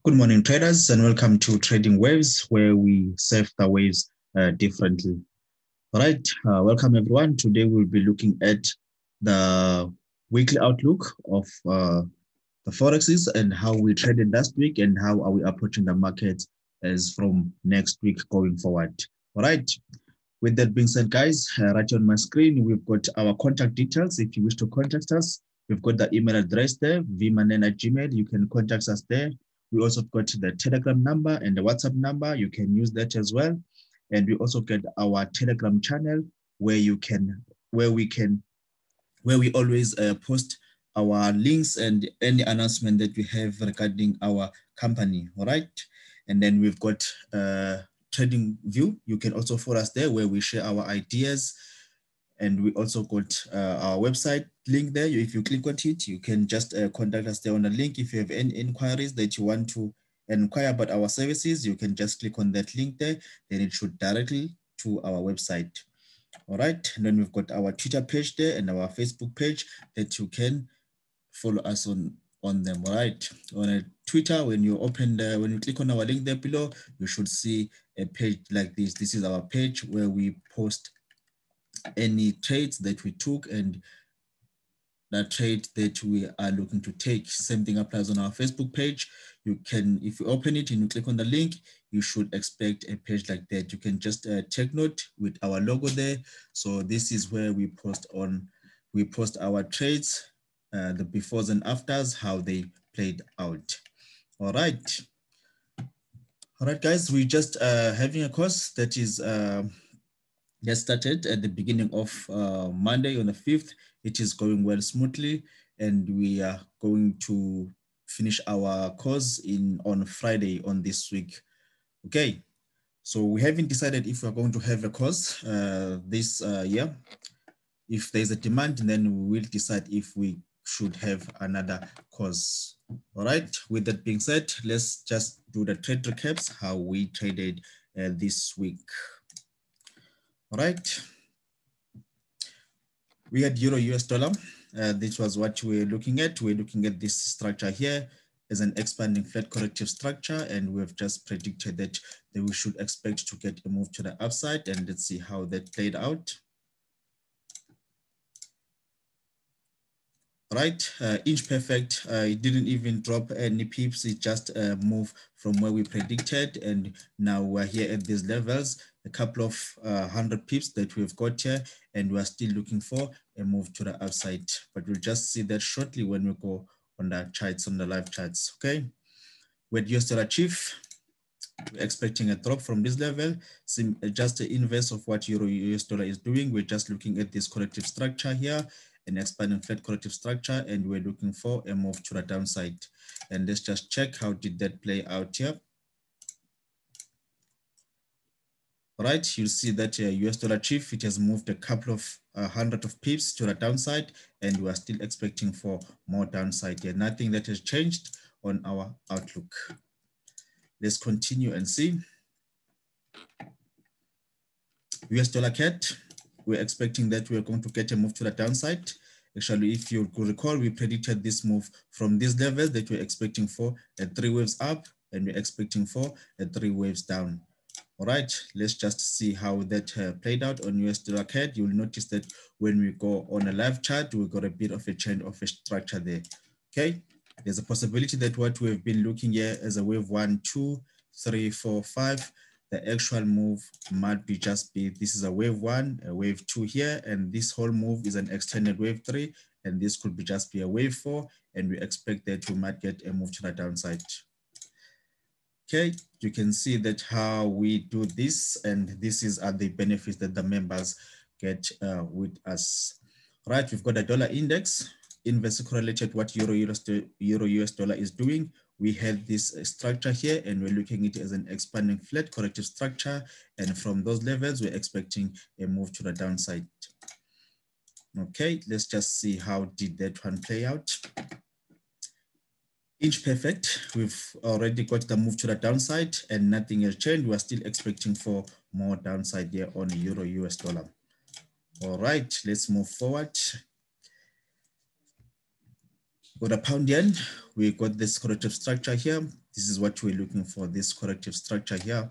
Good morning, traders, and welcome to Trading Waves, where we surf the waves differently. All right, welcome everyone. Today we'll be looking at the weekly outlook of the Forexes and how we traded last week and how are we approaching the market as from next week going forward. All right, with that being said, guys, right on my screen, we've got our contact details. If you wish to contact us, we've got the email address there, vmanen@gmail. You can contact us there. We also got the Telegram number and the WhatsApp number. You can use that as well. And we also get our Telegram channel where we always post our links and any announcement that we have regarding our company. All right. And then we've got Trading View. You can also follow us there where we share our ideas. And we also got our website link there. If you click on it, you can just contact us there on the link. If you have any inquiries that you want to inquire about our services, you can just click on that link there. Then it should directly to our website. All right. And then we've got our Twitter page there and our Facebook page that you can follow us on them. All right. On Twitter, when you click on our link there below, you should see a page like this. This is our page where we post any trades that we took and the trade that we are looking to take. Same thing applies on our Facebook page. You can, if you open it and you click on the link, you should expect a page like that. You can just take note with our logo there. So this is where we post our trades, the befores and afters, how they played out. All right. All right, guys, we're just having a course that is just started at the beginning of Monday on the 5th. It is going well smoothly, and we are going to finish our course on Friday on this week. Okay, so we haven't decided if we're going to have a course this year. If there's a demand, then we will decide if we should have another course. All right, with that being said, let's just do the trade recaps, how we traded this week. All right. We had Euro US dollar. This was what we're looking at. We're looking at this structure here as an expanding flat corrective structure. And we've just predicted that we should expect to get a move to the upside. And let's see how that played out. Right, inch perfect. It didn't even drop any pips. It just moved from where we predicted, and now we're here at these levels. A couple of 100 pips that we've got here, and we're still looking for a move to the upside. But we'll just see that shortly when we go on the charts, on the live charts. Okay, with US dollar chief, we're expecting a drop from this level, just the inverse of what Euro US dollar is doing. We're just looking at this corrective structure here, an expanding flat corrective structure, and we're looking for a move to the downside. And let's just check how did that play out here. All right, you'll see that US dollar chief, it has moved a couple of 100 of pips to the downside, and we are still expecting for more downside here. Nothing that has changed on our outlook. Let's continue and see. US dollar Cad, we're expecting that we're going to get a move to the downside. Actually, if you could recall, we predicted this move from this level that we're expecting for a 3 waves up, and we're expecting for a 3 waves down. All right, let's just see how that played out on US dollar Cad. You'll notice that when we go on a live chart, we got a bit of a change of a structure there. Okay, there's a possibility that what we've been looking here as a wave 1, 2, 3, 4, 5, the actual move might be this is a wave 1, a wave 2 here, and this whole move is an extended wave 3, and this could just be a wave 4, and we expect that we might get a move to the downside. Okay, you can see that how we do this, and this is the benefits that the members get with us. All right, we've got a dollar index, inversely correlated what Euro US dollar is doing. We have this structure here, and we're looking at it as an expanding flat corrective structure. And from those levels, we're expecting a move to the downside. Okay, let's just see how did that one play out. Inch perfect, we've already got the move to the downside and nothing has changed. We're still expecting for more downside here on Euro US dollar. All right, let's move forward. For the Poundian, we got this corrective structure here. This is what we're looking for, this corrective structure here,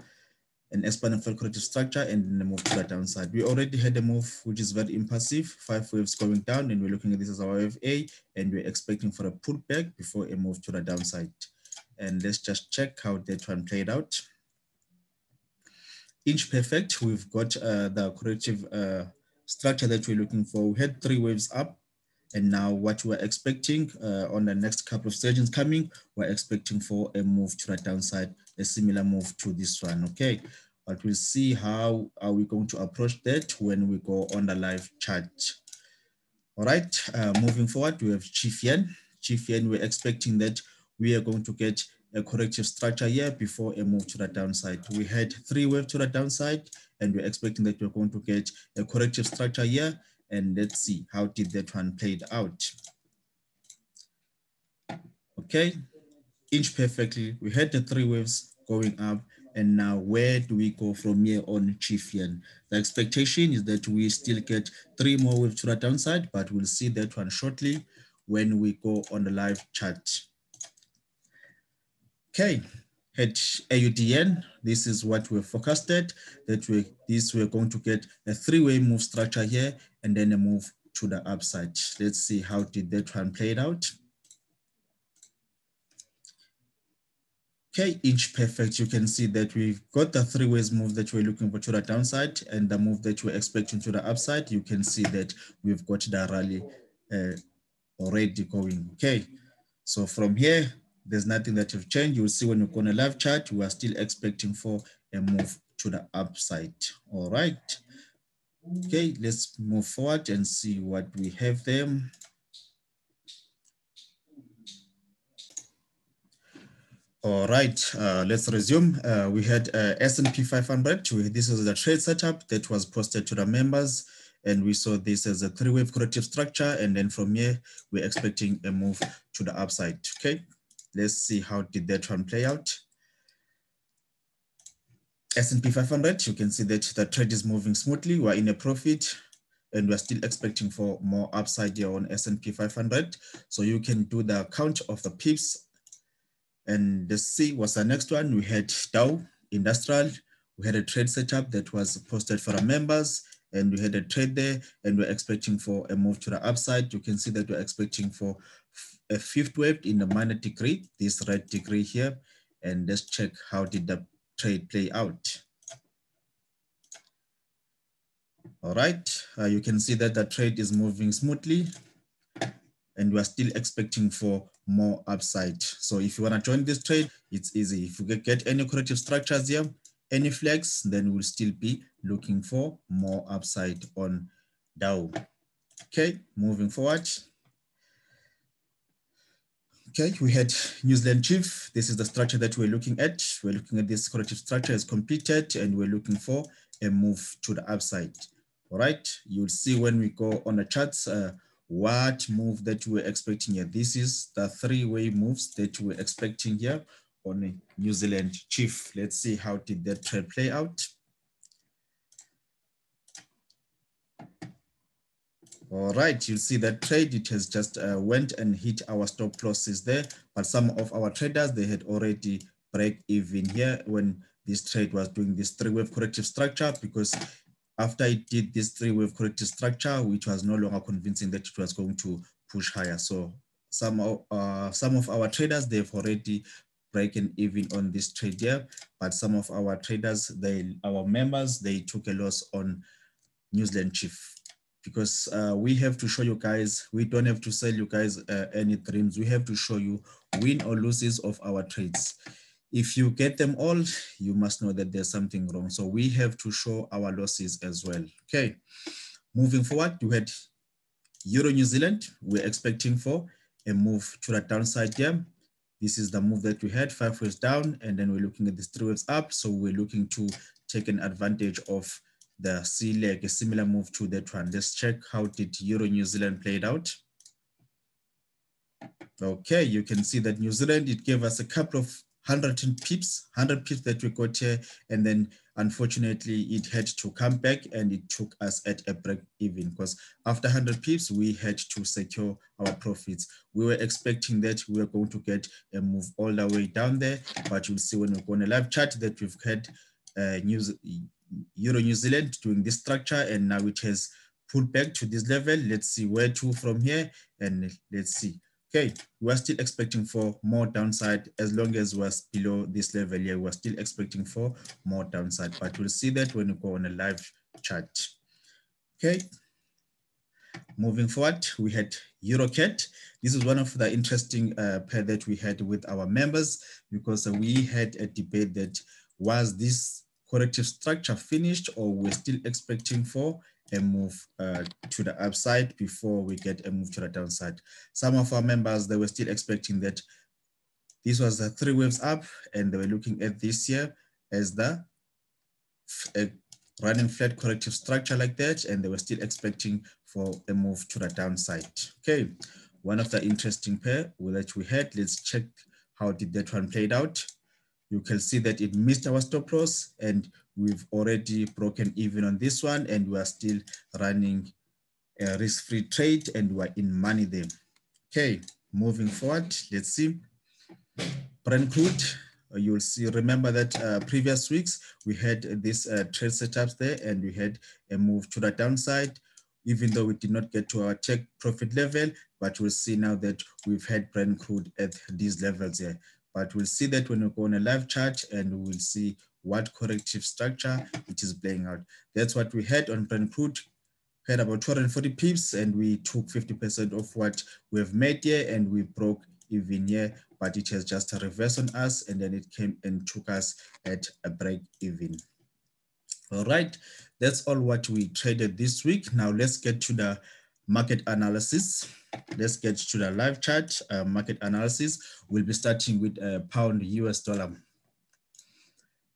an exponential corrective structure, and then a move to the downside. We already had a move which is very impassive, 5 waves going down, and we're looking at this as our wave A, and we're expecting for a pullback before a move to the downside. And let's just check how that one played out. Inch perfect, we've got the corrective structure that we're looking for. We had 3 waves up, and now what we're expecting on the next couple of sessions coming, we're expecting for a move to the downside, a similar move to this one, okay? But we'll see how are we going to approach that when we go on the live chart. All right, moving forward, we have Chief Yen. Chief Yen, we're expecting that we are going to get a corrective structure here before a move to the downside. We had 3 waves to the downside, and we're expecting that we're going to get a corrective structure here. And let's see how did that one played out. Okay, inch perfectly. We had the 3 waves going up, and now where do we go from here on Chief Yen? The expectation is that we still get 3 more waves to the downside, but we'll see that one shortly when we go on the live chart. Okay, at AUDN, this is what we're forecasted, that we're going to get a 3-way move structure here and then a move to the upside. Let's see how did that one play out. Okay, inch perfect, you can see that we've got the 3 ways move that we're looking for to the downside and the move that we're expecting to the upside. You can see that we've got the rally already going, okay? So from here, there's nothing that have changed. You'll see when we go on a live chart, we are still expecting for a move to the upside. All right. Okay, let's move forward and see what we have there. All right, let's resume. We had S&P 500. This is the trade setup that was posted to the members. And we saw this as a 3-wave corrective structure. And then from here, we're expecting a move to the upside, okay? Let's see how did that one play out. S&P 500, you can see that the trade is moving smoothly. We're in a profit and we're still expecting for more upside here on S&P 500. So you can do the count of the pips. And let's see what's the next one. We had Dow Industrial. We had a trade setup that was posted for our members, and we had a trade there, and we're expecting for a move to the upside. You can see that we're expecting for a 5th wave in the minor degree, this red degree here. And let's check how did the trade play out. All right, you can see that the trade is moving smoothly, and we're still expecting for more upside. So if you want to join this trade, it's easy. If you get any corrective structures here, any flags, then we'll still be looking for more upside on Dow. Okay, moving forward. Okay, we had New Zealand Chief. This is the structure that we're looking at. We're looking at this corrective structure is completed, and we're looking for a move to the upside. All right, you'll see when we go on the charts, what move that we're expecting here. This is the 3-way moves that we're expecting here on a New Zealand Chief. Let's see how did that trade play out. All right, you'll see that trade, it has just went and hit our stop losses there, but some of our traders, they had already break even here when this trade was doing this 3-wave corrective structure, because after it did this 3-wave corrective structure, which was no longer convincing that it was going to push higher. So some of our traders, they've already broken even on this trade here, but some of our traders, our members, they took a loss on New Zealand Chief. Because we have to show you guys, we don't have to sell you guys any dreams. We have to show you win or losses of our trades. If you get them all, you must know that there's something wrong. So we have to show our losses as well. Okay, moving forward, you had Euro New Zealand. We're expecting for a move to the downside here. This is the move that we had, 5 waves down, and then we're looking at this 3 waves up. So we're looking to take an advantage of the C leg, a similar move to that one. Let's check how did Euro New Zealand played out. Okay, you can see that New Zealand, it gave us a couple of 100 pips that we got here, and then unfortunately it had to come back and it took us at a break even, because after 100 pips we had to secure our profits. We were expecting that we were going to get a move all the way down there, but you'll see when we go on a live chart that we've had Euro New Zealand doing this structure, and now it has pulled back to this level. Let's see where to from here, and let's see. Okay, we're still expecting for more downside as long as we're below this level here. We're still expecting for more downside, but we'll see that when we go on a live chart. Okay, moving forward, we had Eurocad. This is one of the interesting pair that we had with our members, because we had a debate that was this corrective structure finished, or we're still expecting for a move to the upside before we get a move to the downside. Some of our members, they were still expecting that this was the 3 waves up, and they were looking at this here as the running flat corrective structure like that, and they were still expecting for a move to the downside. Okay, one of the interesting pair that we had, let's check how did that one played out. You can see that it missed our stop loss, and we've already broken even on this one, and we are still running a risk-free trade, and we're in money there. Okay, moving forward, let's see. Brent crude, you'll see, remember that previous weeks we had this trade setups there, and we had a move to the downside, even though we did not get to our take profit level, but we'll see now that we've had Brent crude at these levels here. But we'll see that when we go on a live chart, and we'll see what corrective structure it is playing out. That's what we had on Brent crude. Had about 240 pips, and we took 50% of what we've made here, and we broke even here, but it has just a reverse on us, and then it came and took us at a break even. All right, that's all what we traded this week. Now let's get to the market analysis. Let's get to the live chart market analysis. We'll be starting with pound US dollar.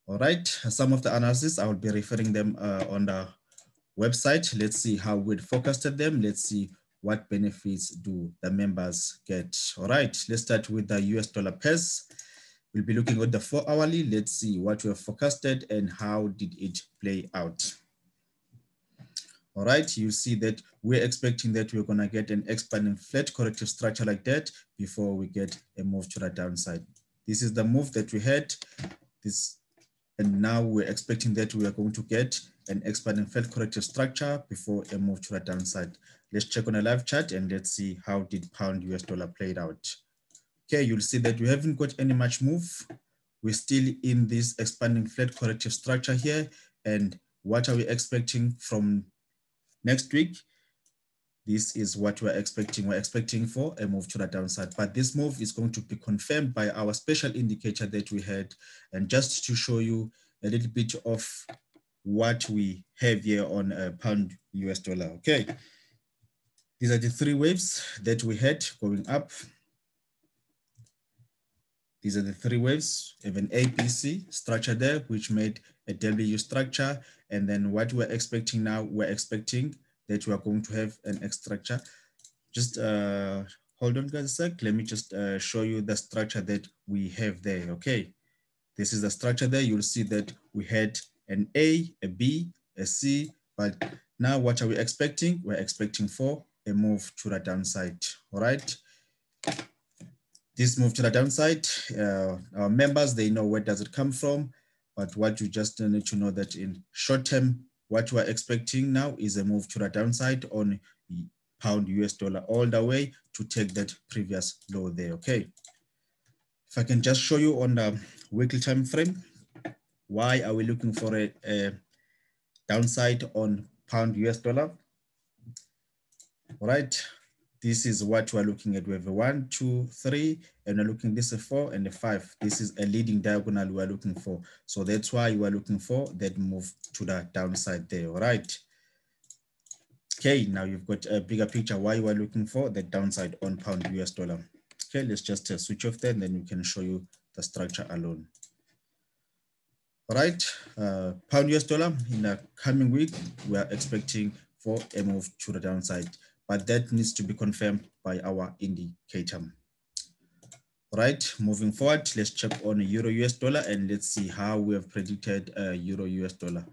All right, some of the analysis, I will be referring them on the website. Let's see how we forecasted them. Let's see what benefits do the members get. All right, let's start with the US dollar pairs. We'll be looking at the 4 hourly. Let's see what we have forecasted and how did it play out. All right, you see that we're expecting that we're gonna get an expanding flat corrective structure like that before we get a move to the downside. This is the move that we had, and now we're expecting that we are going to get an expanding flat corrective structure before a move to the downside. Let's check on a live chart and let's see how did pound US dollar played out. Okay, you'll see that we haven't got any much move. We're still in this expanding flat corrective structure here. And what are we expecting from next week? This is what we're expecting. We're expecting for a move to the downside, but this move is going to be confirmed by our special indicator that we had. And just to show you a little bit of what we have here on pound US dollar. Okay, these are the 3 waves that we had going up. These are the 3 waves, even ABC structure there, which made a W structure. And then what we're expecting now, we're expecting that we are going to have an X structure. Just hold on guys a sec. Let me just show you the structure that we have there, okay? This is the structure there. You'll see that we had an A, a B, a C, but now what are we expecting? We're expecting for a move to the downside, all right? This move to the downside, our members, they know where does it come from, but what you just need to know that in short term, what we're expecting now is a move to the downside on pound US dollar all the way to take that previous low there, okay? If I can just show you on the weekly time frame, why are we looking for a downside on pound US dollar? All right, this is what we're looking at. We have a 1, 2, 3, and we're looking this is a 4 and a 5. This is a leading diagonal we're looking for. So that's why we're looking for that move to the downside there, all right? Okay, now you've got a bigger picture why we're looking for the downside on pound US dollar. Okay, let's just switch off there and then we can show you the structure alone. All right, pound US dollar in the coming week, we are expecting for a move to the downside, but that needs to be confirmed by our indicator. Right, moving forward, let's check on Euro US dollar and let's see how we have predicted Euro US dollar.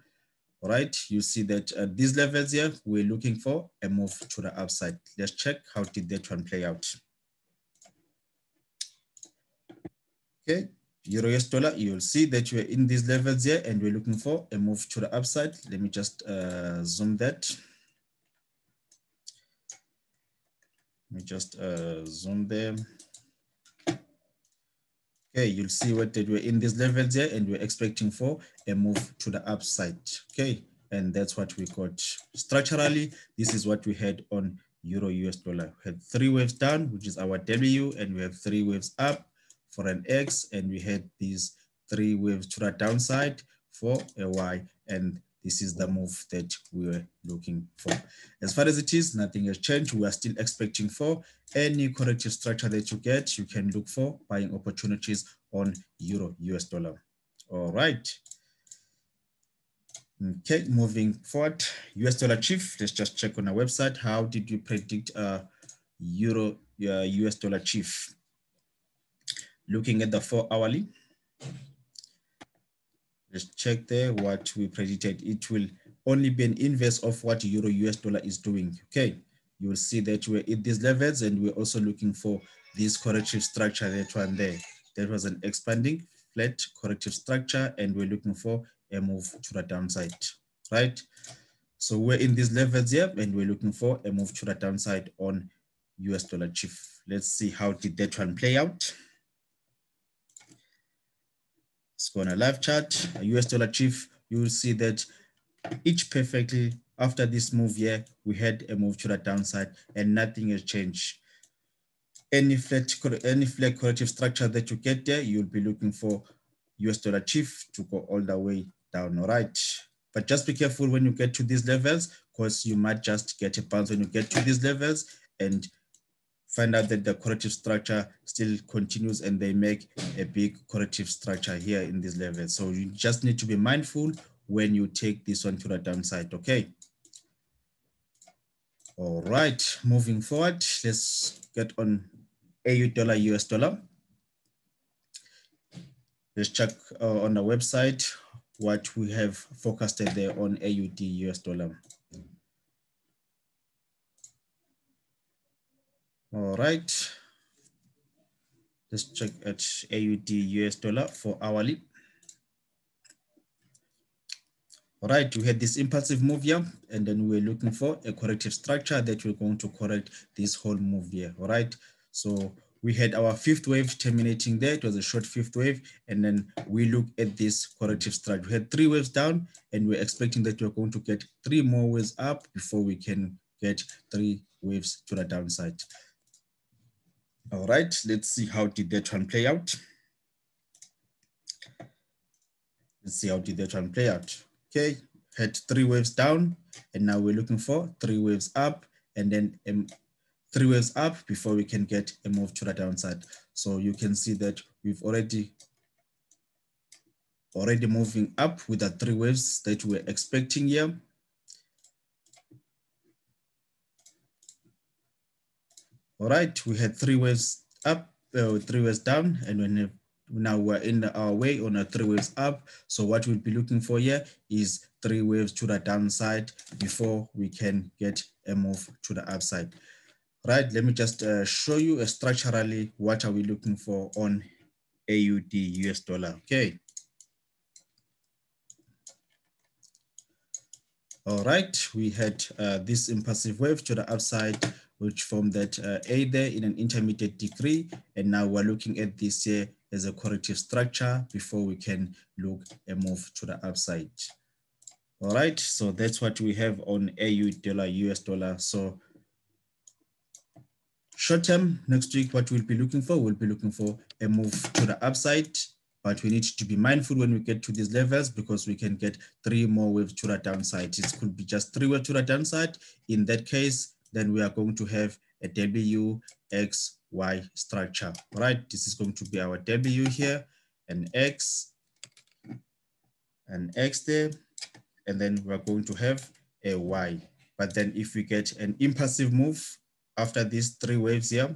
All right, you see that these levels here, we're looking for a move to the upside. Let's check how did that one play out. Okay, Euro US dollar, you'll see that we're in these levels here and we're looking for a move to the upside. Let me just zoom that. Let me just zoom there. Okay, you'll see what that we're in these levels here and we're expecting for a move to the upside. Okay, and that's what we got. Structurally, this is what we had on Euro US dollar. We had 3 waves down, which is our W, and we have 3 waves up for an X, and we had these 3 waves to the downside for a Y, and this is the move that we were looking for. As far as it is, nothing has changed. We are still expecting for any corrective structure that you get, you can look for buying opportunities on Euro US dollar. All right. Okay, moving forward, US dollar chief. Let's just check on our website. How did you predict Euro US dollar chief? Looking at the 4-hourly. Let's check there what we predicted. It will only be an inverse of what Euro US dollar is doing. Okay, you will see that we're at these levels and we're also looking for this corrective structure, that one there. That was an expanding flat corrective structure and we're looking for a move to the downside, right? So we're in these levels here and we're looking for a move to the downside on US dollar chief. Let's see how did that one play out. Let's go on a live chart, a US dollar chief. You will see that each perfectly after this move here, we had a move to the downside and nothing has changed. Any flat corrective structure that you get there, you'll be looking for US dollar chief to go all the way down, all right? But just be careful when you get to these levels because you might just get a bounce when you get to these levels and find out that the corrective structure still continues and they make a big corrective structure here in these levels. So you just need to be mindful when you take this one to the downside, okay? All right, moving forward, let's get on AU dollar, US dollar. Let's check on the website what we have forecasted there on AUD US dollar. All right, let's check at AUD US dollar for hourly. All right, we had this impulsive move here, and then we're looking for a corrective structure that we're going to correct this whole move here. All right, so we had our 5th wave terminating there. It was a short 5th wave, and then we look at this corrective structure. We had 3 waves down, and we're expecting that we're going to get 3 more waves up before we can get 3 waves to the downside. All right, let's see how did that one play out. Let's see how did that one play out. Okay, had 3 waves down, and now we're looking for 3 waves up, and then 3 waves up before we can get a move to the downside. So you can see that we've already moving up with the 3 waves that we're expecting here. All right, we had 3 waves up, 3 waves down, and now we're in our way on a 3 waves up. So what we'll be looking for here is 3 waves to the downside before we can get a move to the upside. Right, let me just show you structurally what are we looking for on AUD US dollar. Okay. All right, we had this impulsive wave to the upside, which formed that A there in an intermediate degree. And now we're looking at this here as a corrective structure before we can look a move to the upside. All right, so that's what we have on AU dollar, US dollar. So short term, next week, what we'll be looking for, we'll be looking for a move to the upside, but we need to be mindful when we get to these levels because we can get 3 more waves to the downside. It could be just 3 waves to the downside. In that case, then we are going to have a W, X, Y structure. All right, this is going to be our W here, and X there, and then we're going to have a Y. But then if we get an impulsive move after these 3 waves here,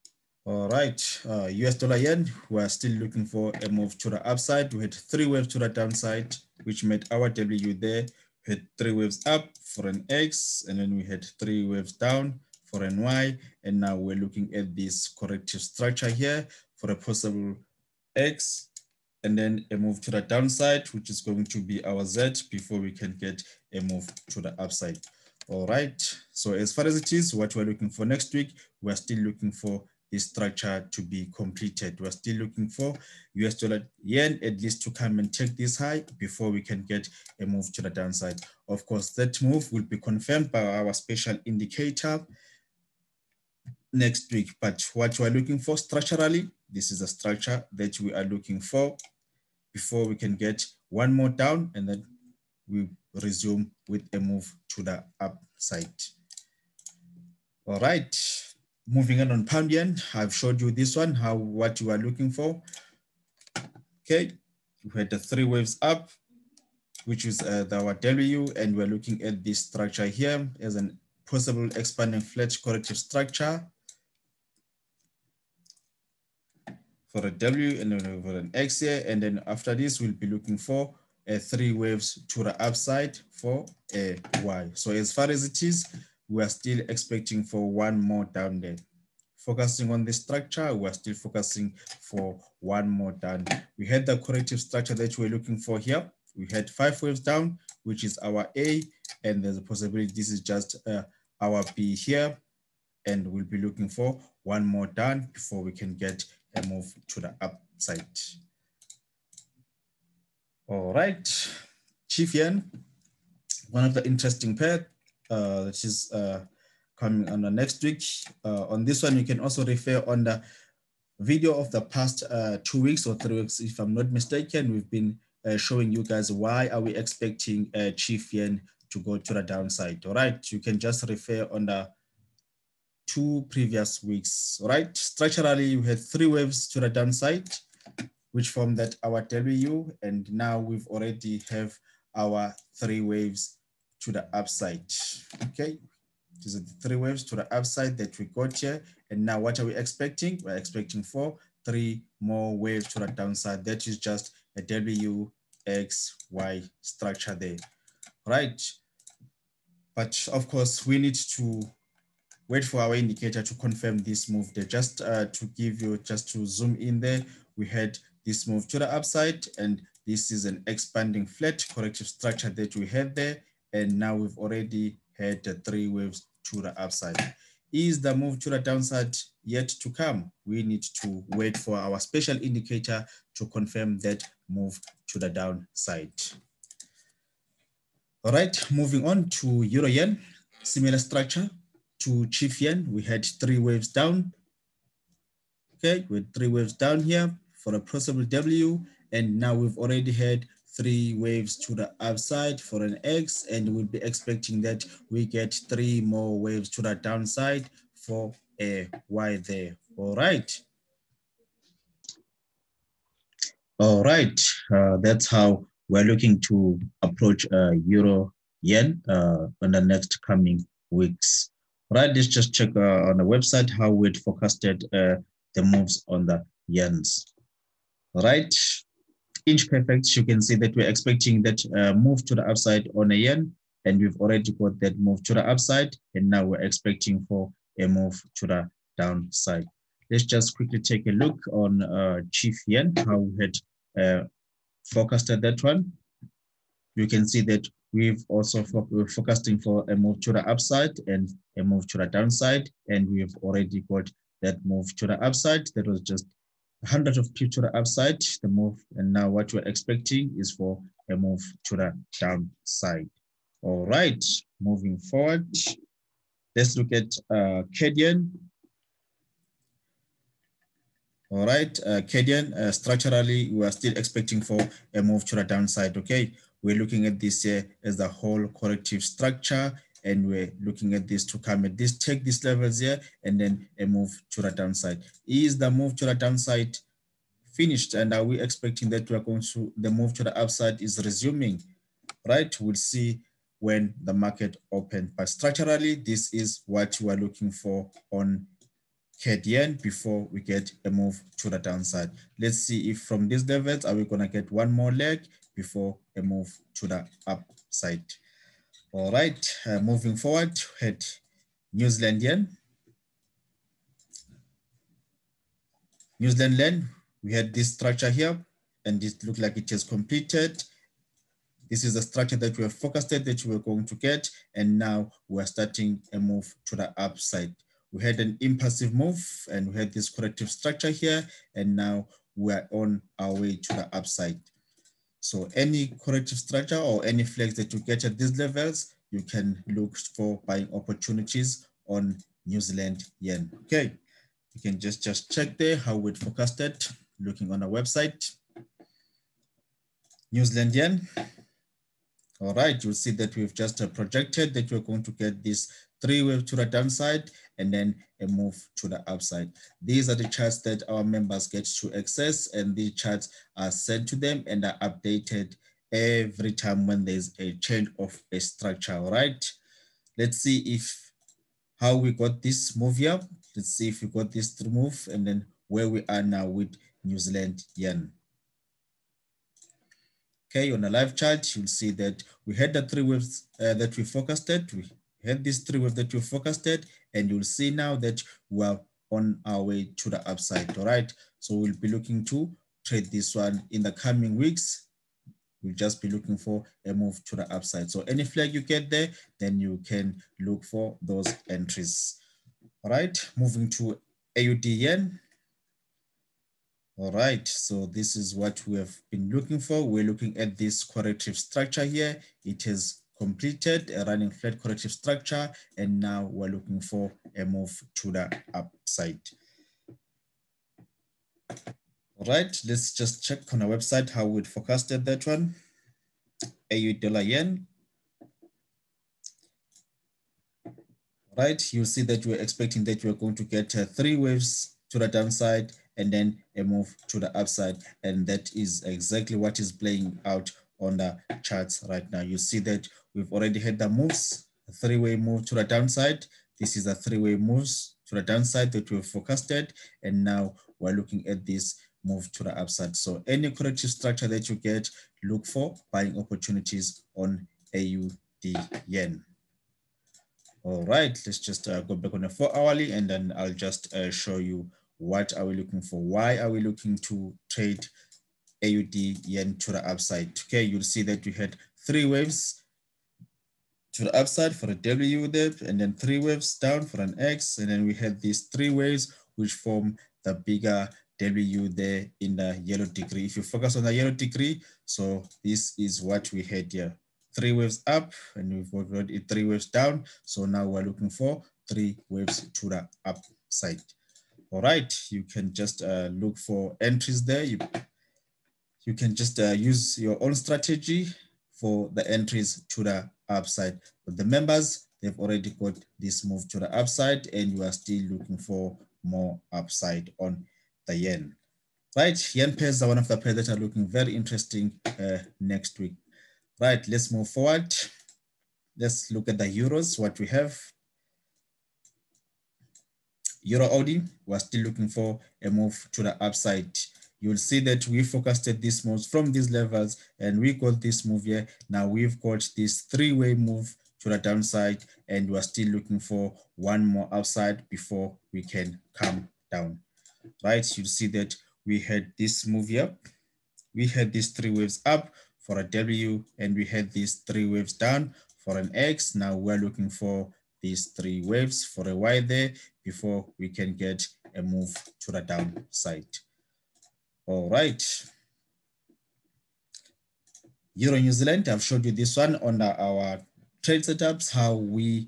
All right, US dollar yen, we are still looking for a move to the upside. We had 3 waves to the downside, which made our W there. We had 3 waves up for an X, and then we had 3 waves down for an Y. And now we're looking at this corrective structure here for a possible X, and then a move to the downside, which is going to be our Z before we can get a move to the upside. All right, so as far as it is, what we're looking for next week, we're still looking for this structure to be completed. We're still looking for US dollar yen at least to come and take this high before we can get a move to the downside. Of course, that move will be confirmed by our special indicator next week. But what we're looking for structurally, this is a structure that we are looking for before we can get one more down, and then we resume with a move to the upside. All right, moving on Poundian, I've showed you this one, what you are looking for. Okay, we had the 3 waves up, which is our W, and we're looking at this structure here as a possible expanding flat corrective structure for a W and then for an X here. And then after this, we'll be looking for 3 waves to the upside for a Y. So as far as it is, we are still expecting for one more down there. Focusing on the structure, we're still focusing for one more down. We had the corrective structure that we're looking for here. We had 5 waves down, which is our A, and there's a possibility this is just our B here, and we'll be looking for one more down before we can get a move to the upside. All right, Chief Yen, one of the interesting pair that is coming on the next week. On this one, you can also refer on the video of the past 2 weeks or 3 weeks, if I'm not mistaken. We've been showing you guys why are we expecting Chief Yen to go to the downside. All right, you can just refer on the 2 previous weeks. All right, structurally, we had 3 waves to the downside, which formed that our W, and now we've already have our 3 waves to the upside. Okay, these are the 3 waves to the upside that we got here. And now what are we expecting? We're expecting for 3 more waves to the downside. That is just a W, X, Y structure there, right? But of course, we need to wait for our indicator to confirm this move there. Just to give you, just to zoom in there, we had this move to the upside, and this is an expanding flat corrective structure that we had there. And now we've already had the 3 waves to the upside. Is the move to the downside yet to come? We need to wait for our special indicator to confirm that move to the downside. All right, moving on to Euro Yen, similar structure to Chief Yen. We had 3 waves down. Okay, with 3 waves down here for a possible W, and now we've already had 3 waves to the upside for an X, and we'll be expecting that we get 3 more waves to the downside for a Y there. All right. All right, that's how we're looking to approach Euro Yen in the next coming weeks. All right, let's just check on the website how we'd forecasted the moves on the yens. All right, inch perfect, you can see that we're expecting that move to the upside on a yen, and we've already got that move to the upside, and now we're expecting for a move to the downside. Let's just quickly take a look on Chief Yen, how we had forecasted that one. You can see that we've also forecasting for a move to the upside and a move to the downside, and we've already got that move to the upside. That was just 100 of pips to the upside, the move, and now what we're expecting is for a move to the downside. All right, moving forward, let's look at Cadian. All right, Cadian, structurally, we are still expecting for a move to the downside, okay? We're looking at this here as a whole corrective structure, and we're looking at this to come at this, take these levels here, and then a move to the downside. Is the move to the downside finished, and are we expecting that we are going to, the move to the upside is resuming, right? We'll see when the market opens, but structurally, this is what you are looking for on CAD yen before we get a move to the downside. Let's see if from these levels are we gonna get one more leg before a move to the upside. All right, moving forward, we had New Zealand yen. New Zealand yen, we had this structure here, and it looked like it has completed. This is the structure that we have forecasted that we were going to get, and now we're starting a move to the upside. We had an impulsive move, and we had this corrective structure here, and now we're on our way to the upside. So any corrective structure or any flags that you get at these levels, you can look for buying opportunities on New Zealand yen. Okay, you can just check there how it forecasted, looking on our website. New Zealand yen. All right, you'll see that we've just projected that we're going to get this 3 wave to the downside and then a move to the upside. These are the charts that our members get to access, and the charts are sent to them and are updated every time when there's a change of a structure. All right, let's see if how we got this move here. Let's see if we got this move and then where we are now with New Zealand yen. Okay, on a live chart, you'll see that we had the 3 waves that we forecasted. We had these 3 waves that we forecasted, and you'll see now that we are on our way to the upside. All right, so we'll be looking to trade this one in the coming weeks. We'll just be looking for a move to the upside. So any flag you get there, then you can look for those entries. All right, moving to AUD yen. All right, so this is what we have been looking for. We're looking at this corrective structure here. It has completed a running flat corrective structure, and now we're looking for a move to the upside. All right, let's just check on our website how we forecasted that one. AUD dollar yen. All right, you'll see that we're expecting that we're going to get 3 waves to the downside and then a move to the upside, and that is exactly what is playing out on the charts right now. You see that we've already had the moves, a 3-way move to the downside. This is a 3-way moves to the downside that we've forecasted, and now we're looking at this move to the upside. So any corrective structure that you get, look for buying opportunities on AUD yen. All right, let's just go back on a 4-hourly, and then I'll just show you what are we looking for. Why are we looking to trade AUD yen to the upside? Okay, you'll see that we had 3 waves to the upside for a W there, and then 3 waves down for an X, and then we had these 3 waves which form the bigger W there in the yellow degree. If you focus on the yellow degree, so this is what we had here. 3 waves up, and we've got 3 waves down. So now we're looking for 3 waves to the upside. All right, you can just look for entries there. You can just use your own strategy for the entries to the upside. But the members, they've already got this move to the upside, and you are still looking for more upside on the yen. Right, yen pairs are one of the pairs that are looking very interesting next week. Right, let's move forward. Let's look at the euros, what we have. Euro Audi, we're still looking for a move to the upside. You'll see that we forecasted this moves from these levels, and we got this move here. Now we've got this 3-way move to the downside, and we're still looking for one more upside before we can come down. Right, you'll see that we had this move here. We had these 3 waves up for a W, and we had these 3 waves down for an X. Now we're looking for these 3 waves for a Y there before we can get a move to the downside. All right. Euro New Zealand, I've showed you this one on our trade setups, how we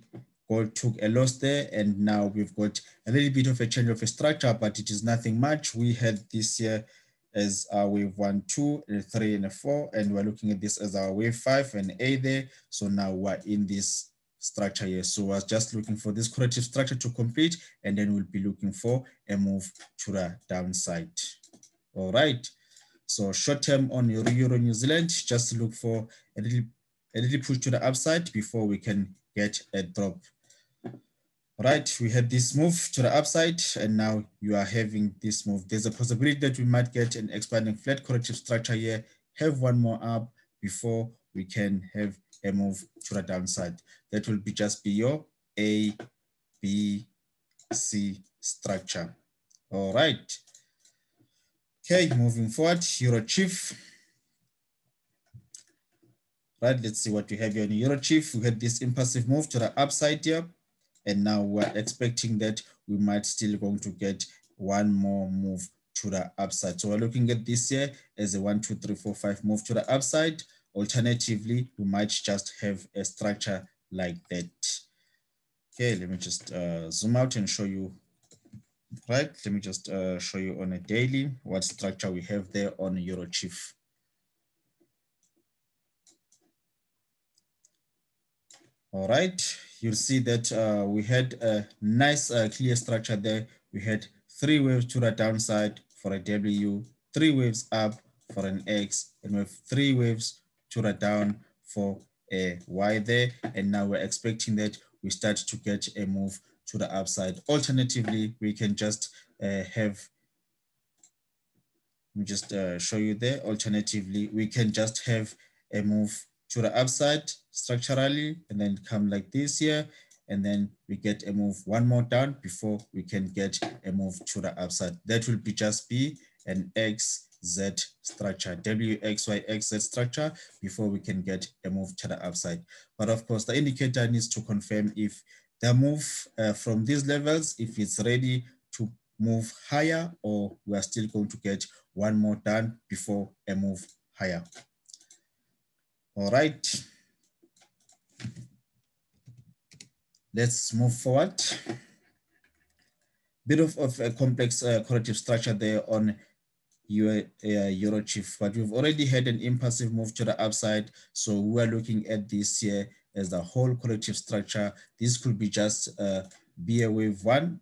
took a loss there, and now we've got a little bit of a change of a structure, but it is nothing much. We had this here as our wave 1, 2, and 3, and 4, and we're looking at this as our wave 5 and A there. So now we're in this structure here. So we're just looking for this corrective structure to complete, and then we'll be looking for a move to the downside. All right. So short term on Euro New Zealand, just look for a little push to the upside before we can get a drop. Right, we had this move to the upside, and now you are having this move. There's a possibility that we might get an expanding flat corrective structure here, have one more up before we can have a move to the downside. That will be just be your A, B, C structure. All right. Okay, moving forward, Euro Chief. Right, let's see what we have here in Euro Chief. We had this impulsive move to the upside here. And now we're expecting that we might still going to get one more move to the upside. So we're looking at this here as a 1, 2, 3, 4, 5 move to the upside. Alternatively, we might just have a structure like that. Okay, let me just zoom out and show you. Right, let me just show you on a daily what structure we have there on Eurochief. All right, you'll see that we had a nice clear structure there. We had 3 waves to the downside for a W, 3 waves up for an X, and we have 3 waves to the down for a Y there. And now we're expecting that we start to get a move to the upside. Alternatively, we can just have, let me just show you there. Alternatively, we can just have a move to the upside structurally and then come like this here, and then we get a move one more down before we can get a move to the upside. That will be just be an XZ structure, WXYXZ structure before we can get a move to the upside. But of course, the indicator needs to confirm if the move from these levels, if it's ready to move higher, or we are still going to get one more down before a move higher. All right. Let's move forward. Bit of a complex corrective structure there on your Eurochief, but we've already had an impulsive move to the upside. So we're looking at this here as the whole corrective structure. This could be just be a wave 1,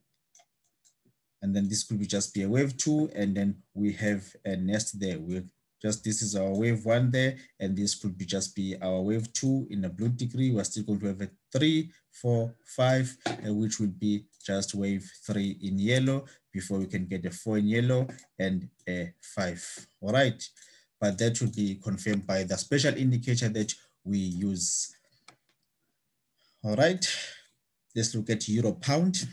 and then this could be just be a wave 2, and then we have a nest there with just, this is our wave 1 there, and this could be just be our wave 2 in a blue degree. We're still going to have a 3, 4, 5, which will be just wave 3 in yellow before we can get a 4 in yellow and a 5. All right, but that will be confirmed by the special indicator that we use. All right, let's look at Euro Pound.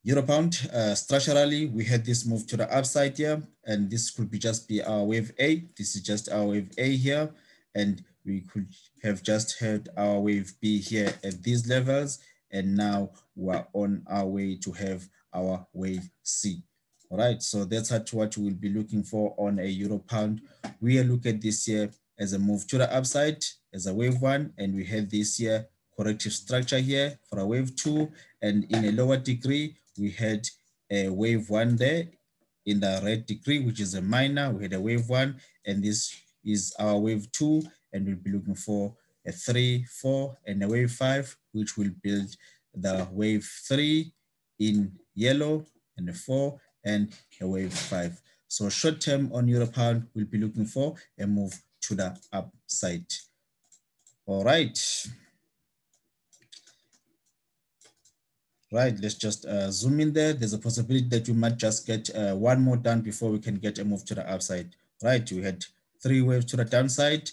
Euro Pound, structurally, we had this move to the upside here, and this could be just be our wave A. This is just our wave A here, and we could have just had our wave B here at these levels, and now we're on our way to have our wave C. All right, so that's what we'll be looking for on a Euro Pound. We look at this here as a move to the upside, as a wave 1, and we had this here corrective structure here for a wave 2, and in a lower degree, we had a wave 1 there in the red degree, which is a minor. We had a wave 1, and this is our wave 2, and we'll be looking for a 3, 4, and a wave 5, which will build the wave 3 in yellow, and a 4, and a wave 5. So short term on Euro Pound, we'll be looking for a move to the upside. All right. Right, let's just zoom in there. There's a possibility that you might just get one more down before we can get a move to the upside. Right, we had 3 waves to the downside,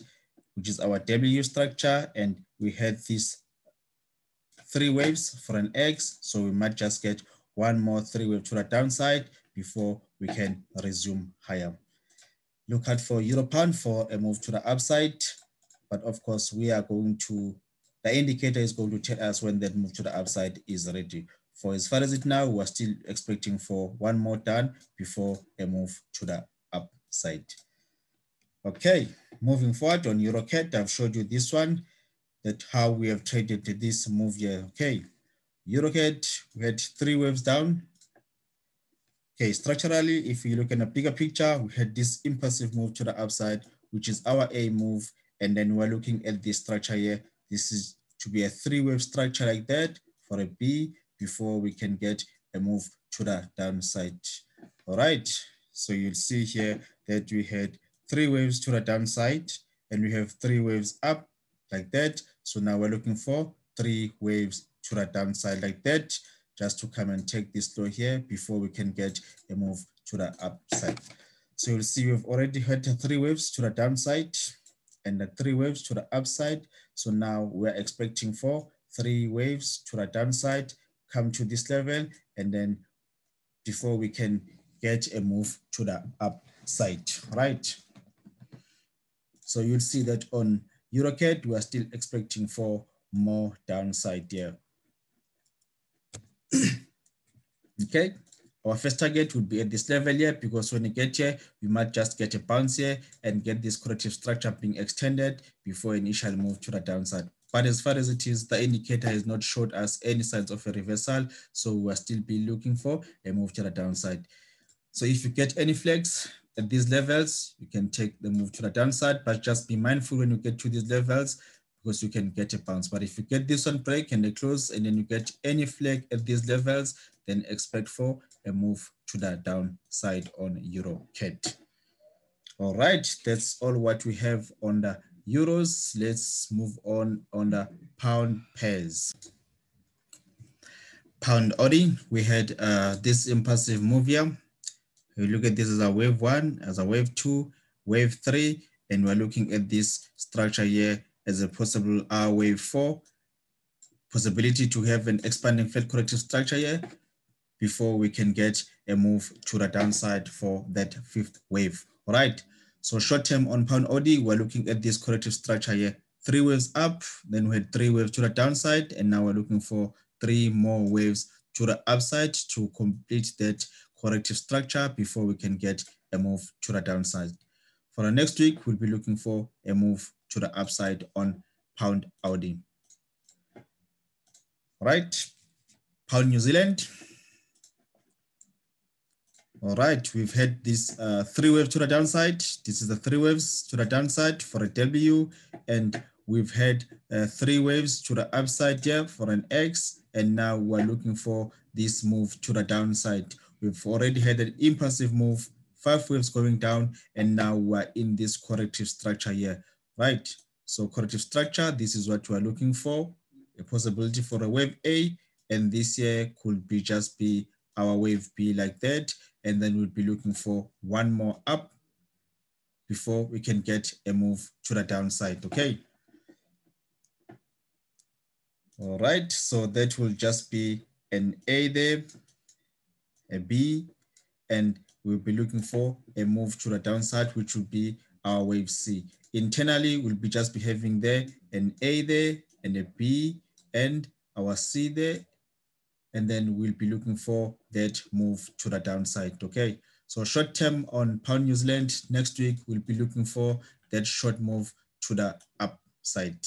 which is our W structure, and we had these 3 waves for an X, so we might just get one more 3 wave to the downside before we can resume higher. Look out for Euro Pound for a move to the upside, but of course we are going to, the indicator is going to tell us when that move to the upside is ready. For as far as it now, we're still expecting for one more down before a move to the upside. Okay, moving forward on Eurocad, I've showed you this one, that how we have traded this move here. Okay, Eurocad, we had 3 waves down. Okay, structurally, if you look in a bigger picture, we had this impulsive move to the upside, which is our A move. And then we're looking at this structure here. This is to be a 3-wave structure like that for a B before we can get a move to the downside. All right, so you'll see here that we had 3 waves to the downside, and we have 3 waves up like that. So now we're looking for 3 waves to the downside like that, just to come and take this low here before we can get a move to the upside. So you'll see we've already had 3 waves to the downside and the 3 waves to the upside. So now we're expecting for 3 waves to the downside, come to this level, and then before we can get a move to the upside, right? So you'll see that on Eurocad, we are still expecting for more downside here. Okay, our first target would be at this level here, because when you get here, we might just get a bounce here and get this corrective structure being extended before initial move to the downside. But as far as it is, the indicator has not showed us any signs of a reversal, so we'll still be looking for a move to the downside. So if you get any flags at these levels, you can take the move to the downside, but just be mindful when you get to these levels, because you can get a bounce. But if you get this one break and they close, and then you get any flag at these levels, then expect for a move to the downside on Eurocad. All right, that's all what we have on the euros. Let's move on the pound pairs. Pound Audi, we had this impulsive move here. We look at this as a wave 1, as a wave 2, wave 3, and we're looking at this structure here as a possible wave 4, possibility to have an expanding flat corrective structure here before we can get a move to the downside for that 5th wave. All right, so short term on Pound Audi, we're looking at this corrective structure here, 3 waves up, then we had 3 waves to the downside, and now we're looking for 3 more waves to the upside to complete that corrective structure before we can get a move to the downside. For the next week, we'll be looking for a move to the upside on Pound Audi. All right, Pound New Zealand. All right, we've had this 3 waves to the downside. This is the 3 waves to the downside for a W, and we've had 3 waves to the upside here for an X, and now we're looking for this move to the downside. We've already had an impulsive move, 5 waves going down, and now we're in this corrective structure here, right? So corrective structure, this is what we're looking for, a possibility for a wave A, and this here could be just be our wave B like that, and then we'll be looking for 1 more up before we can get a move to the downside, okay? All right, so that will just be an A there, a B, and we'll be looking for a move to the downside, which will be our wave C. Internally, we'll be just be having there an A there, and a B, and our C there, and then we'll be looking for that move to the downside, okay? So short term on Pound New Zealand, next week, we'll be looking for that short move to the upside.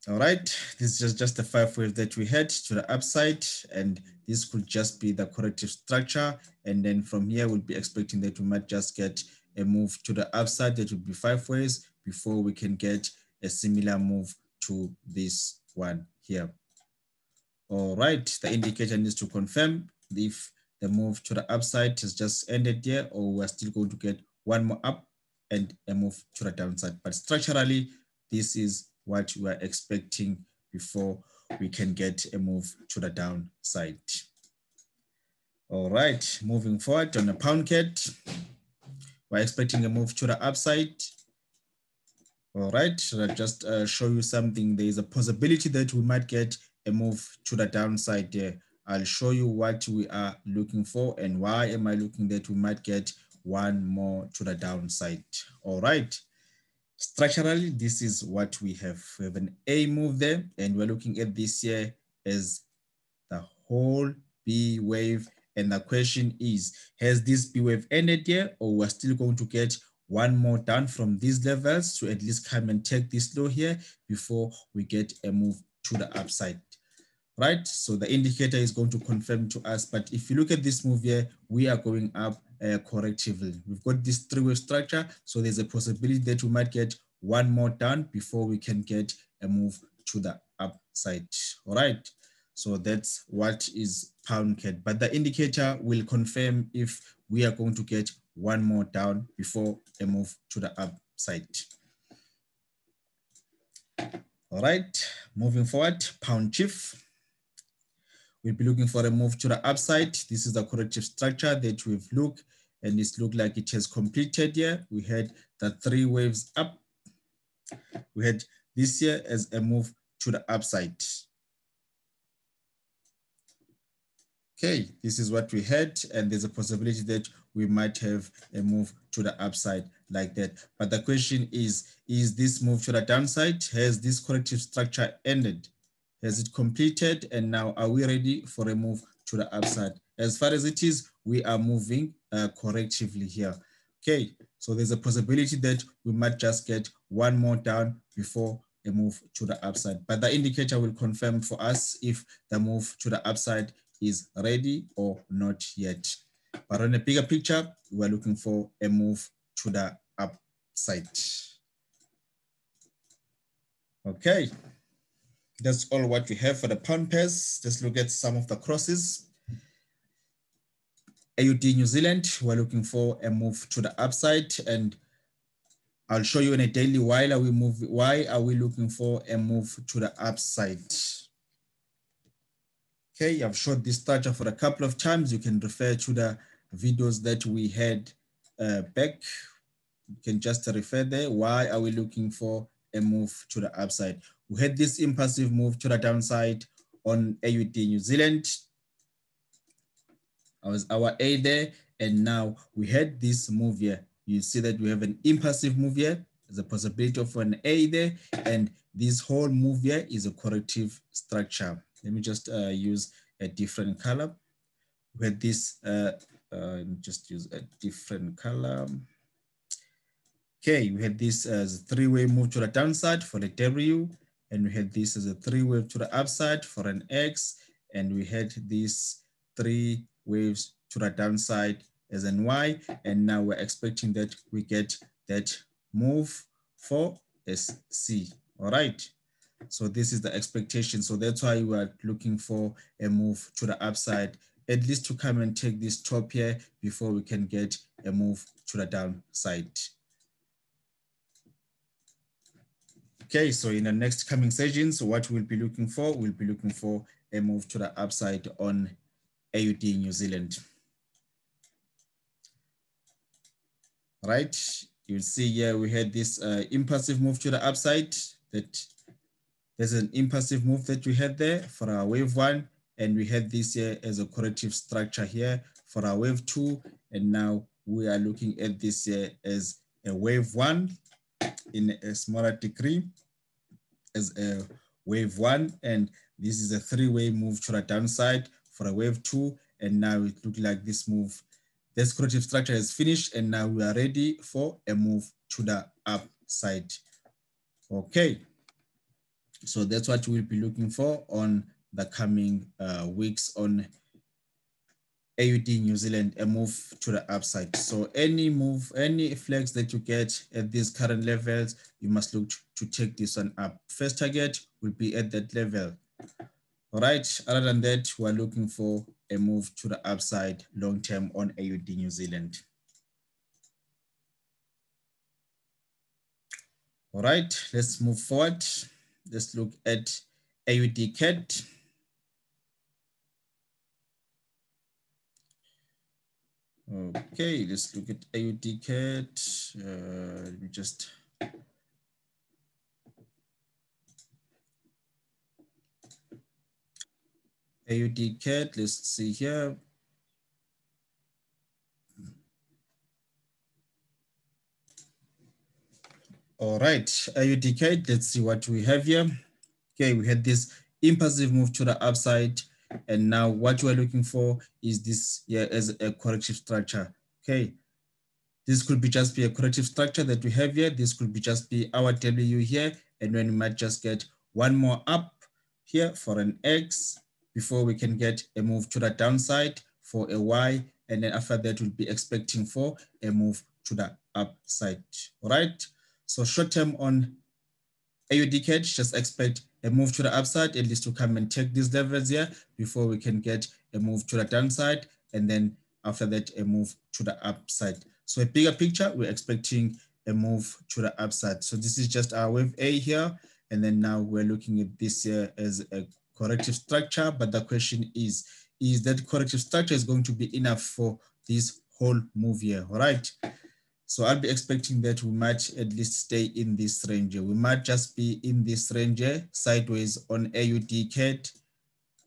All right, this is just the 5 waves that we had to the upside, and this could just be the corrective structure. And then from here, we'll be expecting that we might just get a move to the upside that would be 5 waves before we can get a similar move to this one here. All right, the indicator needs to confirm if the move to the upside has just ended here, or we're still going to get 1 more up and a move to the downside. But structurally, this is what we are expecting before we can get a move to the downside. All right, moving forward on the Pound Cad, we're expecting a move to the upside. All right, should I just show you something? There is a possibility that we might get a move to the downside there. I'll show you what we are looking for and why am I looking that we might get 1 more to the downside. All right, structurally, this is what we have. We have an A move there, and we're looking at this here as the whole B wave. And the question is, has this B wave ended here, or we're still going to get 1 more down from these levels to at least come and take this low here before we get a move to the upside, right? So the indicator is going to confirm to us, but if you look at this move here, we are going up correctively. We've got this 3-wave structure, so there's a possibility that we might get 1 more down before we can get a move to the upside, all right? So that's what is Pound Cad, but the indicator will confirm if we are going to get 1 more down before a move to the upside. All right, moving forward, pound chief. We'll be looking for a move to the upside. This is the corrective structure that we've looked, and it's looked like it has completed here. We had the 3 waves up. We had this here as a move to the upside. Okay, this is what we had, and there's a possibility that we might have a move to the upside like that. But the question is this move to the downside? Has this corrective structure ended? Has it completed? And now are we ready for a move to the upside? As far as it is, we are moving correctively here. Okay, so there's a possibility that we might just get one more down before a move to the upside. But the indicator will confirm for us if the move to the upside is ready or not yet. But on a bigger picture, we're looking for a move to the upside. Okay, that's all what we have for the pound pairs. Let's look at some of the crosses. AUD New Zealand, we're looking for a move to the upside, and I'll show you in a daily why are we looking for a move to the upside. Okay, I've showed this structure for a couple of times. You can refer to the videos that we had back. You can just refer there. Why are we looking for a move to the upside? We had this impulsive move to the downside on AUD New Zealand. That was our A there. And now we had this move here. You see that we have an impulsive move here. There's a possibility of an A there. And this whole move here is a corrective structure. Let me just use a different color. We had this, just use a different color. Okay, we had this as a 3-way move to the downside for the W, and we had this as a 3-way to the upside for an X, and we had these 3 waves to the downside as an Y, and now we're expecting that we get that move for a C. All right. So this is the expectation. So that's why we are looking for a move to the upside, at least to come and take this top here before we can get a move to the downside. Okay, so in the next coming sessions, what we'll be looking for, we'll be looking for a move to the upside on AUD New Zealand. Right, you'll see here we had this impulsive move to the upside. That there's an impulsive move that we had there for our wave 1, and we had this here as a corrective structure here for our wave 2, and now we are looking at this here as a wave 1 in a smaller degree as a wave 1, and this is a 3-way move to the downside for a wave 2, and now it looks like this move, this corrective structure is finished, and now we are ready for a move to the upside. Okay, so that's what we'll be looking for on the coming weeks on AUD New Zealand, a move to the upside. So any move, any flags that you get at these current levels, you must look to take this one up. First target will be at that level. All right, other than that, we're looking for a move to the upside long term on AUD New Zealand. All right, let's move forward. Let's look at AUD Cad. Okay, let's look at AUD Cad. Let me just AUD Cad, let's see here. All right, AUD Cad, let's see what we have here. Okay, we had this impulsive move to the upside, and now what we're looking for is this here as a corrective structure. Okay, this could be just be a corrective structure that we have here. This could be just be our W here, and then we might just get one more up here for an X before we can get a move to the downside for a Y, and then after that we'll be expecting for a move to the upside. All right, so short term on AUD Cad, just expect a move to the upside, at least to come and take these levels here before we can get a move to the downside, and then after that a move to the upside. So a bigger picture, we're expecting a move to the upside. So this is just our wave A here. And then now we're looking at this here as a corrective structure. But the question is that corrective structure is going to be enough for this whole move here, all right? So I'll be expecting that we might at least stay in this range. We might just be in this range sideways on Aud Cad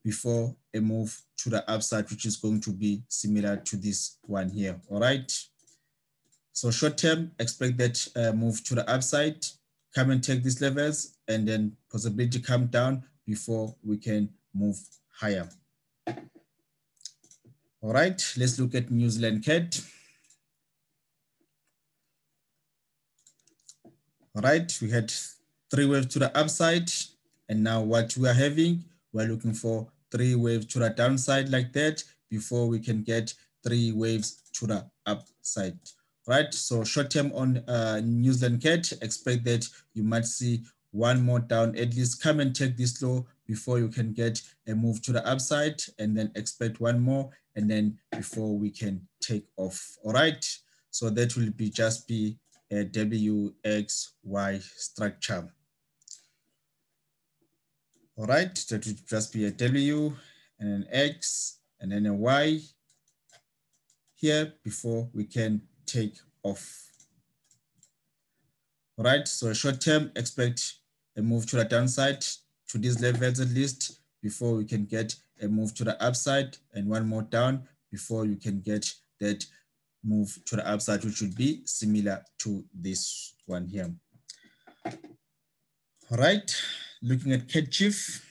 before a move to the upside, which is going to be similar to this one here, all right? So short term, expect that move to the upside, come and take these levels, and then possibility come down before we can move higher. All right, let's look at New Zealand CAD. All right, we had 3 waves to the upside, and now what we are having, we're looking for 3 waves to the downside like that before we can get 3 waves to the upside. Right, so short term on New Zealand CAD, expect that you might see one more down, at least come and take this low before you can get a move to the upside, and then expect one more, and then before we can take off. All right, so that will be just be a WXY structure. All right, that would just be a W and an X and then a Y here before we can take off. All right, so short term, expect a move to the downside to these levels at least before we can get a move to the upside, and one more down before you can get that move to the upside, which would be similar to this one here. All right, looking at CAD Chief.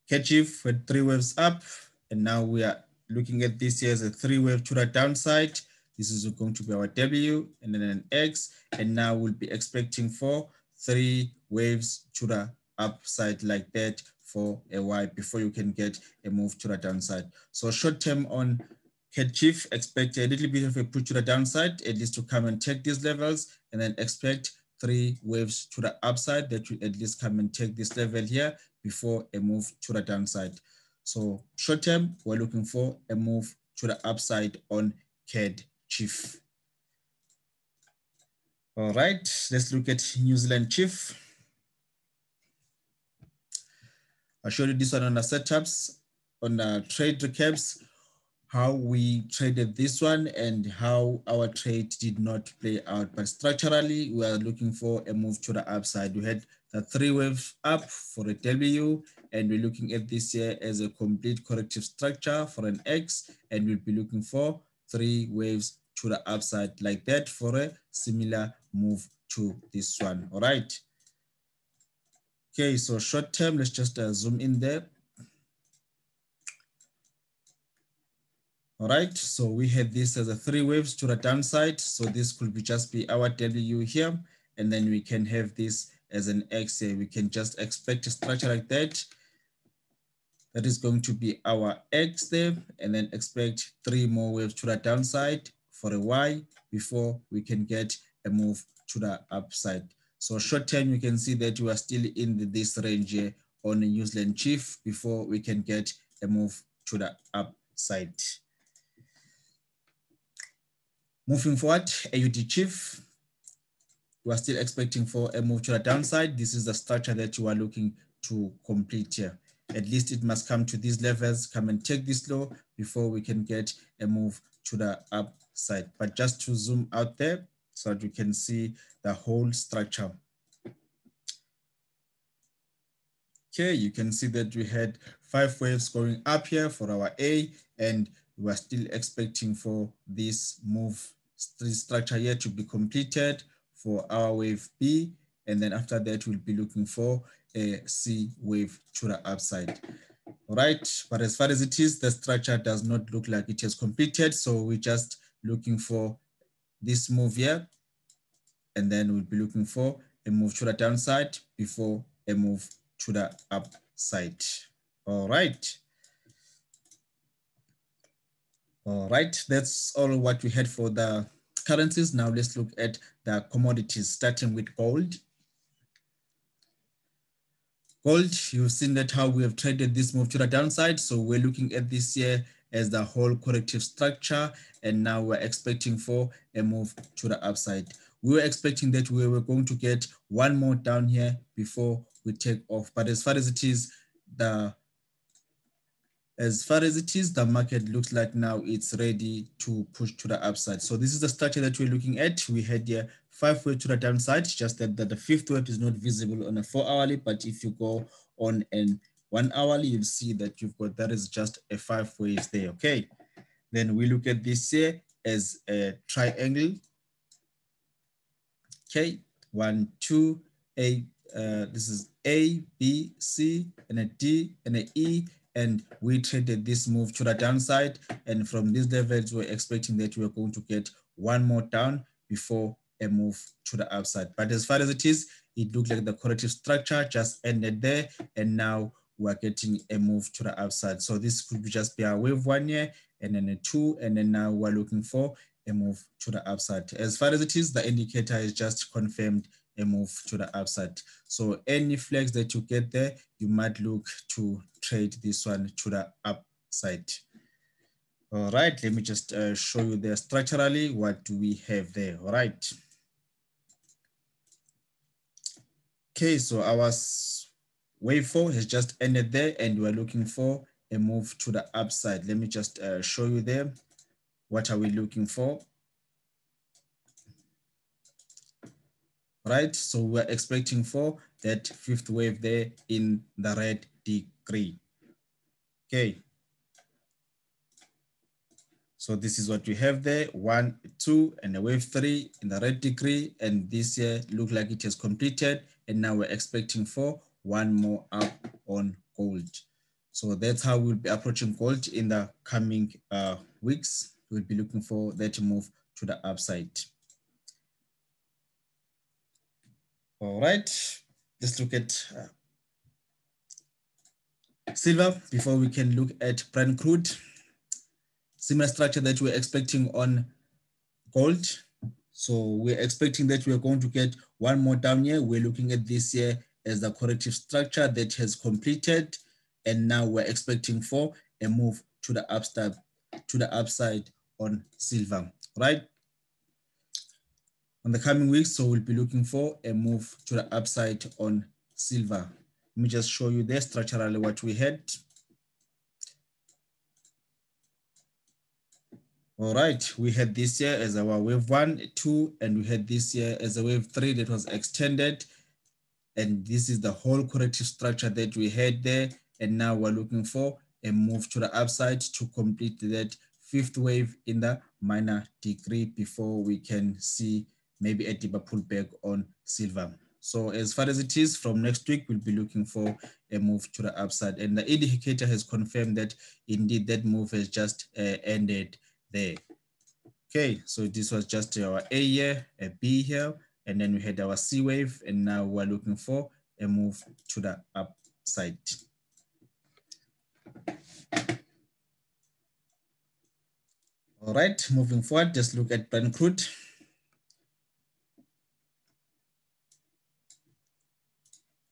CAD Chief with 3 waves up, and now we are looking at this here as a 3 wave to the downside. This is going to be our W and then an X, and now we'll be expecting for 3 waves to the upside like that for a Y before you can get a move to the downside. So short term on CAD Chief, expect a little bit of a push to the downside, at least to come and take these levels, and then expect 3 waves to the upside that will at least come and take this level here before a move to the downside. So short term, we're looking for a move to the upside on CAD Chief. All right, let's look at New Zealand Chief. I showed you this one on the setups, on the trade recaps, how we traded this one and how our trade did not play out. But structurally, we are looking for a move to the upside. We had the 3 waves up for a W, and we're looking at this here as a complete corrective structure for an X, and we'll be looking for 3 waves to the upside like that for a similar move to this one. All right. Okay, so short term, let's just zoom in there. All right, so we had this as a 3 waves to the downside. So this could be just be our W here, and then we can have this as an X here. We can just expect a structure like that. That is going to be our X there, and then expect 3 more waves to the downside for a Y before we can get a move to the upside. So short term, you can see that we are still in this range here on the New Zealand Chief before we can get a move to the upside. Moving forward, AUD Chief, we are still expecting for a move to the downside. This is the structure that you are looking to complete here. At least it must come to these levels, come and take this low before we can get a move to the upside. But just to zoom out there so that you can see the whole structure. Okay, you can see that we had 5 waves going up here for our A, and we are still expecting for this move structure here to be completed for our wave B, and then after that we'll be looking for a C wave to the upside. All right, but as far as it is, the structure does not look like it has completed, so we're just looking for this move here, and then we'll be looking for a move to the downside before a move to the upside. All right. All right, that's all what we had for the currencies. Now let's look at the commodities, starting with gold. Gold, you've seen that how we have traded this move to the downside. So we're looking at this here as the whole corrective structure, and now we're expecting for a move to the upside. We were expecting that we were going to get one more down here before we take off, but as far as it is, the market looks like now it's ready to push to the upside. So this is the structure that we're looking at. We had here 5 waves to the downside, just that the 5th wave is not visible on a 4-hourly, but if you go on an 1-hourly, you'll see that you've got, that is just a 5 waves there, okay? Then we look at this here as a triangle, okay? 1, 2, A, this is A, B, C, and a D, and a E, and we traded this move to the downside, and from these levels we're expecting that we're going to get one more down before a move to the upside. But as far as it is, it looked like the corrective structure just ended there, and now we're getting a move to the upside. So this could just be a wave 1 here, and then a 2, and then now we're looking for a move to the upside. As far as it is, the indicator is just confirmed a move to the upside. So any flags that you get there, you might look to trade this one to the upside. All right, let me just show you there structurally what do we have there. All right. Okay, so our wave 4 has just ended there, and we're looking for a move to the upside. Let me just show you there. What are we looking for? Right, so we're expecting for that 5th wave there in the red degree. Okay, so this is what we have there, 1, 2, and a wave 3 in the red degree, and this here look like it has completed, and now we're expecting for one more up on gold. So that's how we'll be approaching gold in the coming weeks. We'll be looking for that move to the upside. All right, let's look at silver before we can look at Brent crude. Similar structure that we're expecting on gold. So we're expecting that we're going to get one more down here. We're looking at this here as the corrective structure that has completed. And now we're expecting for a move to the upside on silver, right? On the coming weeks, so we'll be looking for a move to the upside on silver. Let me just show you there structurally what we had. All right, we had this here as our wave 1, 2, and we had this here as a wave 3 that was extended. And this is the whole corrective structure that we had there. And now we're looking for a move to the upside to complete that 5th wave in the minor degree before we can see maybe a deeper pullback on silver. So as far as it is, from next week, we'll be looking for a move to the upside. And the indicator has confirmed that indeed that move has just ended there. Okay, so this was just our A here, a B here, and then we had our C wave, and now we're looking for a move to the upside. All right, moving forward, just look at Brent crude.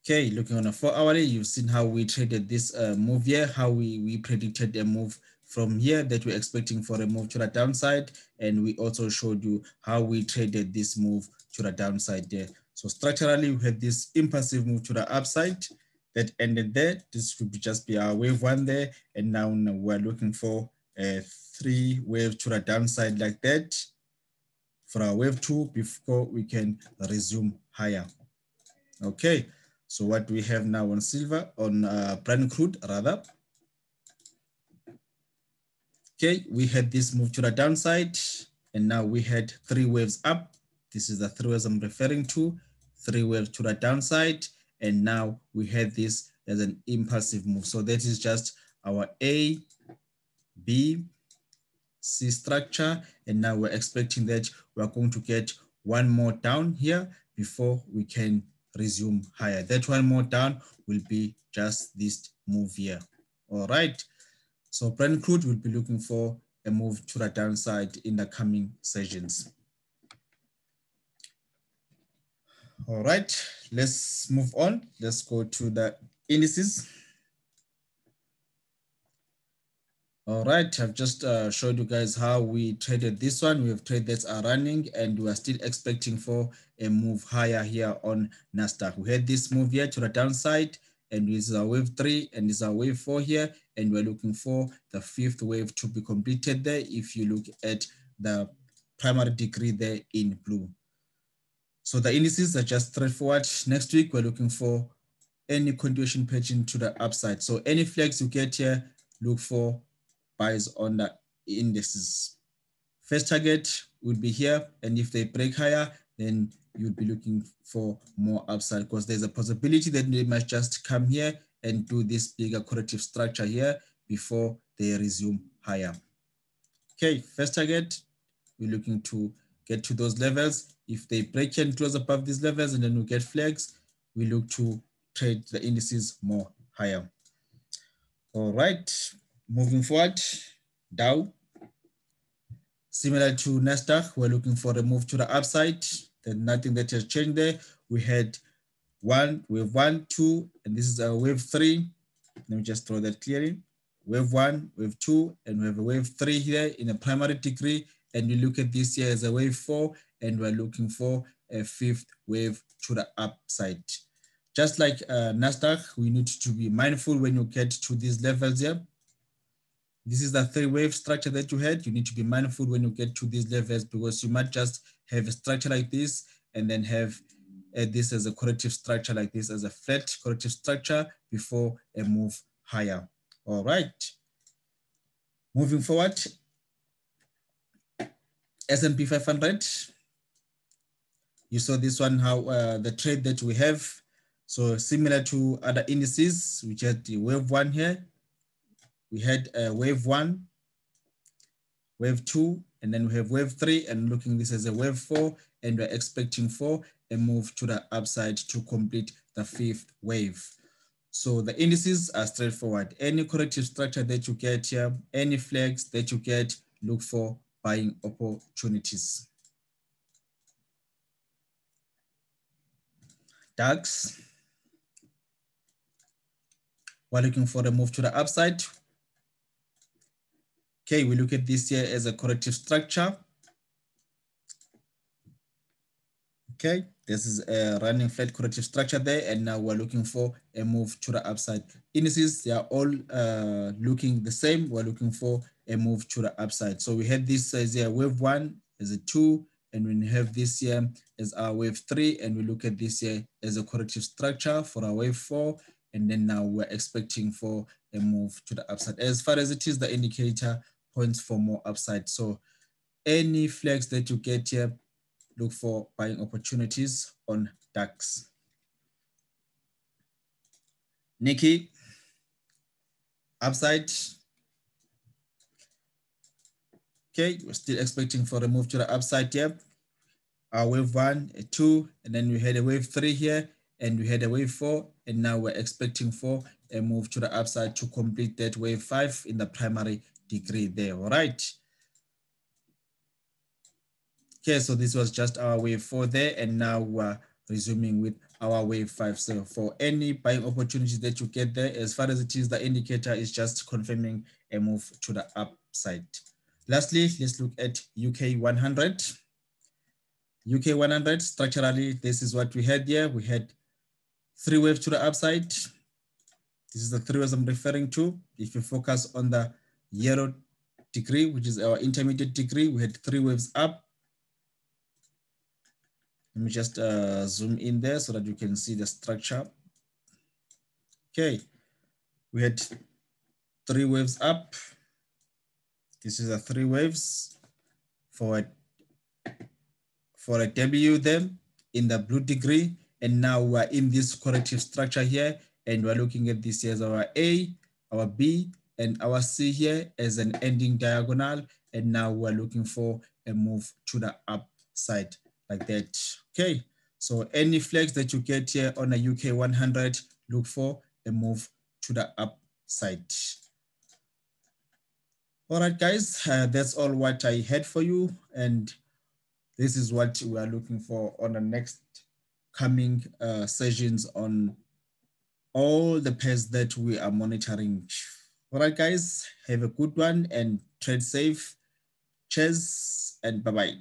Okay, looking on a 4-hourly, you've seen how we traded this move here, how we predicted a move from here that we're expecting for a move to the downside. And we also showed you how we traded this move to the downside there. So structurally, we had this impulsive move to the upside that ended there. This would just be our wave 1 there. And now we're looking for a 3 wave to the downside like that for our wave 2 before we can resume higher. Okay. So what do we have now on silver, on Brent crude rather? Okay, we had this move to the downside, and now we had 3 waves up. This is the 3 waves I'm referring to, 3 waves to the downside, and now we had this as an impulsive move. So that is just our A, B, C structure, and now we're expecting that we're going to get one more down here before we can resume higher. That one more down will be just this move here. All right. So Brent crude will be looking for a move to the downside in the coming sessions. All right, let's move on. Let's go to the indices. All right, I've just showed you guys how we traded this one. We have trades that are running and we are still expecting for a move higher here on NASDAQ. We had this move here to the downside and this is our wave 3 and this is our wave 4 here. And we're looking for the 5th wave to be completed there if you look at the primary degree there in blue. So the indices are just straightforward. Next week, we're looking for any continuation pattern to the upside. So any flags you get here, look for buys on the indices. First target would be here, and if they break higher, then you'd be looking for more upside because there's a possibility that they might just come here and do this bigger corrective structure here before they resume higher. Okay, first target, we're looking to get to those levels. If they break and close above these levels and then we get flags, we look to trade the indices more higher. All right, moving forward, Dow. Similar to NASDAQ, we're looking for a move to the upside. There's nothing that has changed there. We had wave 1, 2, and this is a wave 3. Let me just throw that clearly. Wave 1, wave 2, and we have a wave 3 here in a primary degree. And we look at this here as a wave 4, and we're looking for a 5th wave to the upside. Just like NASDAQ, we need to be mindful when you get to these levels here. This is the 3-wave structure that you had. You need to be mindful when you get to these levels because you might just have a structure like this and then have this as a corrective structure like this as a flat corrective structure before a move higher. All right. Moving forward, S&P 500. You saw this one, how the trade that we have. So similar to other indices, we had the wave 1 here. We had wave 1, wave 2, and then we have wave 3, and looking this as a wave 4, and we're expecting for a move to the upside to complete the 5th wave. So the indices are straightforward. Any corrective structure that you get here, any flags that you get, look for buying opportunities. DAX, we're looking for a move to the upside. Okay, we look at this here as a corrective structure. Okay, this is a running flat corrective structure there, and now we're looking for a move to the upside. Indices, they are all looking the same. We're looking for a move to the upside. So we had this as a wave 1 as a 2, and we have this here as our wave 3, and we look at this here as a corrective structure for our wave 4, and then now we're expecting for a move to the upside. As far as it is, the indicator points for more upside. So any flags that you get here, look for buying opportunities on DAX. Nikkei, upside. Okay, we're still expecting for a move to the upside here. Our wave 1, a 2, and then we had a wave 3 here, and we had a wave 4, and now we're expecting for a move to the upside to complete that wave 5 in the primary degree there, all right? Okay, so this was just our wave 4 there, and now we're resuming with our wave 5. So for any buying opportunities that you get there, as far as it is, the indicator is just confirming a move to the upside. Lastly, let's look at UK 100. UK 100, structurally, this is what we had here. We had 3 waves to the upside. This is the 3 waves I'm referring to. If you focus on the yellow degree, which is our intermediate degree, we had 3 waves up. Let me just zoom in there so that you can see the structure. Okay, we had 3 waves up. This is a 3 waves for a W there in the blue degree. And now we're in this corrective structure here, and we're looking at this as our A, our B, and our C here as an ending diagonal. And now we're looking for a move to the upside like that. Okay, so any flags that you get here on a UK 100, look for a move to the upside. All right, guys, that's all what I had for you. And this is what we are looking for on the next coming sessions on all the pairs that we are monitoring. All right, guys, have a good one and trade safe. Cheers and bye-bye.